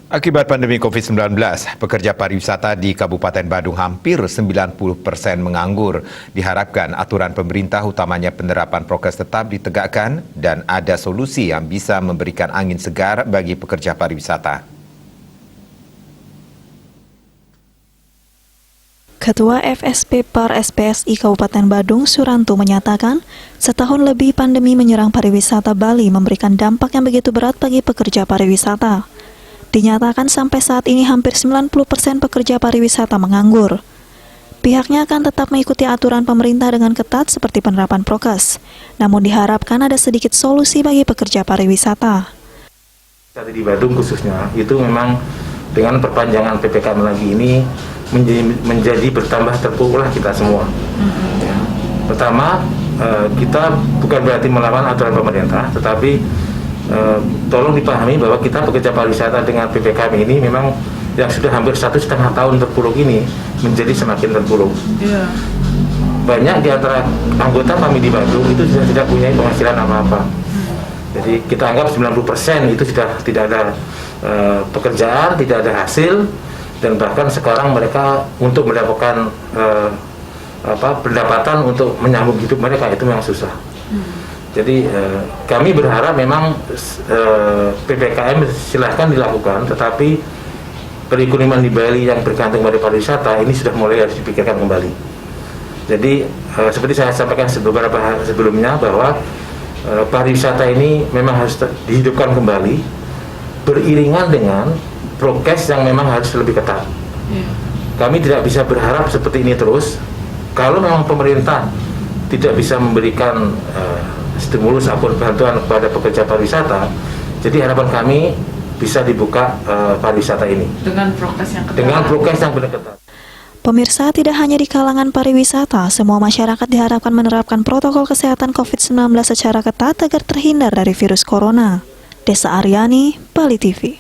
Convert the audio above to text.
Akibat pandemi COVID-19, pekerja pariwisata di Kabupaten Badung hampir 90% menganggur. Diharapkan aturan pemerintah utamanya penerapan prokes tetap ditegakkan dan ada solusi yang bisa memberikan angin segar bagi pekerja pariwisata. Ketua FSP Par SPSI Kabupaten Badung, Suranto, menyatakan setahun lebih pandemi menyerang pariwisata Bali memberikan dampak yang begitu berat bagi pekerja pariwisata. Dinyatakan sampai saat ini hampir 90% pekerja pariwisata menganggur. Pihaknya akan tetap mengikuti aturan pemerintah dengan ketat seperti penerapan prokes. Namun diharapkan ada sedikit solusi bagi pekerja pariwisata. Di Badung khususnya, itu memang dengan perpanjangan PPKM lagi ini menjadi bertambah terpuruklah kita semua. Ya. Pertama, kita bukan berarti melawan aturan pemerintah, tetapi tolong dipahami bahwa kita pekerja pariwisata dengan PPKM ini memang yang sudah hampir 1,5 tahun terpuruk ini menjadi semakin terpuruk. Yeah. Banyak di antara anggota kami di Badung itu sudah tidak punya penghasilan apa-apa. Jadi kita anggap 90% itu sudah tidak ada pekerjaan, tidak ada hasil, dan bahkan sekarang mereka untuk mendapatkan pendapatan untuk menyambung hidup mereka itu memang susah. Jadi kami berharap memang PPKM silahkan dilakukan, tetapi perekonomian di Bali yang bergantung pada pariwisata ini sudah mulai harus dipikirkan kembali. Jadi seperti saya sampaikan beberapa hari sebelumnya bahwa pariwisata ini memang harus dihidupkan kembali beriringan dengan prokes yang memang harus lebih ketat. Kami tidak bisa berharap seperti ini terus kalau memang pemerintah tidak bisa memberikan stimulus ataupun bantuan kepada pekerja pariwisata. Jadi harapan kami bisa dibuka pariwisata ini dengan prokes yang ketat. Dengan prokes yang benar ketat. Pemirsa, tidak hanya di kalangan pariwisata, semua masyarakat diharapkan menerapkan protokol kesehatan COVID-19 secara ketat agar terhindar dari virus corona. Desa Aryani, Bali TV.